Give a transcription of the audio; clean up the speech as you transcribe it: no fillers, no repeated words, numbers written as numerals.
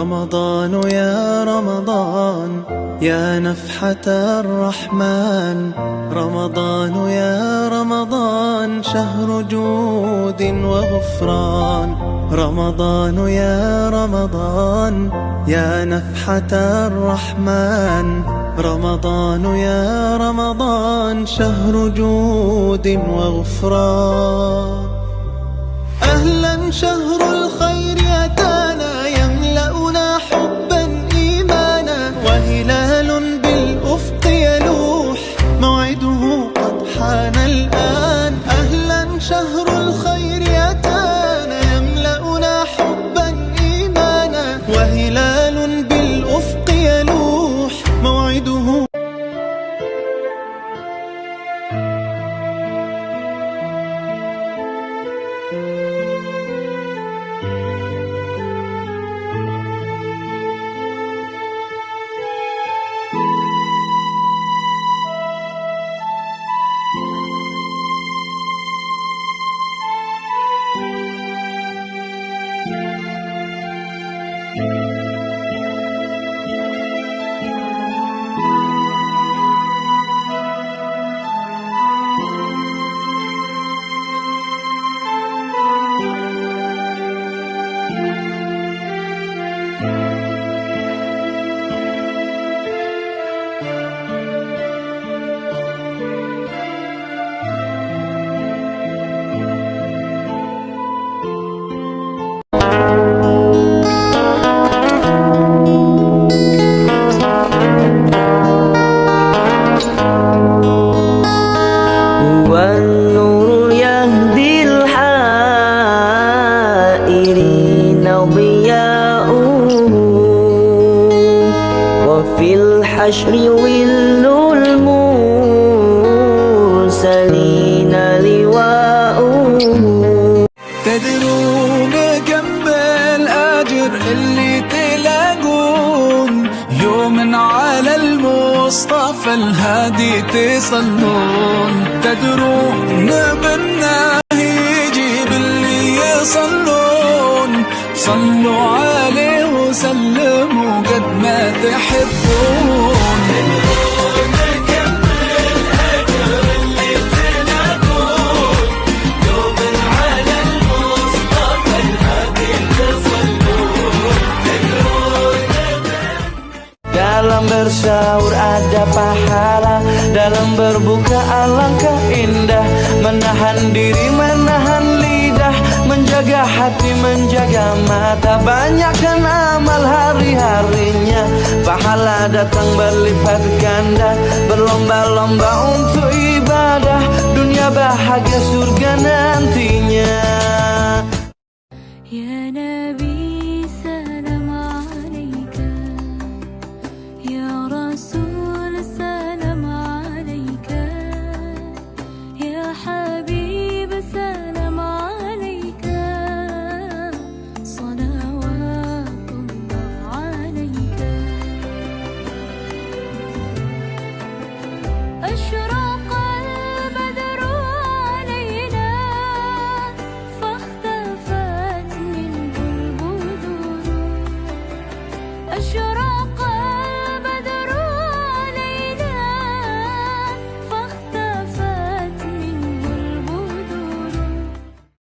رمضان يا رمضان يا نفحة الرحمن، رمضان يا رمضان شهر جود وغفران، رمضان يا رمضان يا نفحة الرحمن، رمضان يا رمضان شهر جود وغفران. أهلا شهر الخير أتانا يملأنا حبا إيمانا، وهلال بالأفق يلوح موعده قد حان الآن. أهلا شهر الخير أتانا يملأنا حبا إيمانا، وهلال بالأفق يلوح موعده. والنور يهدي الحائرين ضياؤه، وفي الحشر ظل المرسلين لواؤه. تدرون كم بالأجر اللي تلاقون يوم على المصطفى الهادي تصلون. تدرون بالنهي يجيب اللي يصلون، صلوا عليه وسلموا قد ما تحبون. Dalam bersaur ada pahala, dalam berbuka alangkah indah. Menahan diri, menahan lidah, menjaga hati, menjaga mata. Banyakkan amal hari-harinya, pahala datang berlipat ganda. Berlomba-lomba untuk ibadah, dunia bahagia surga nantinya. Ya Nabi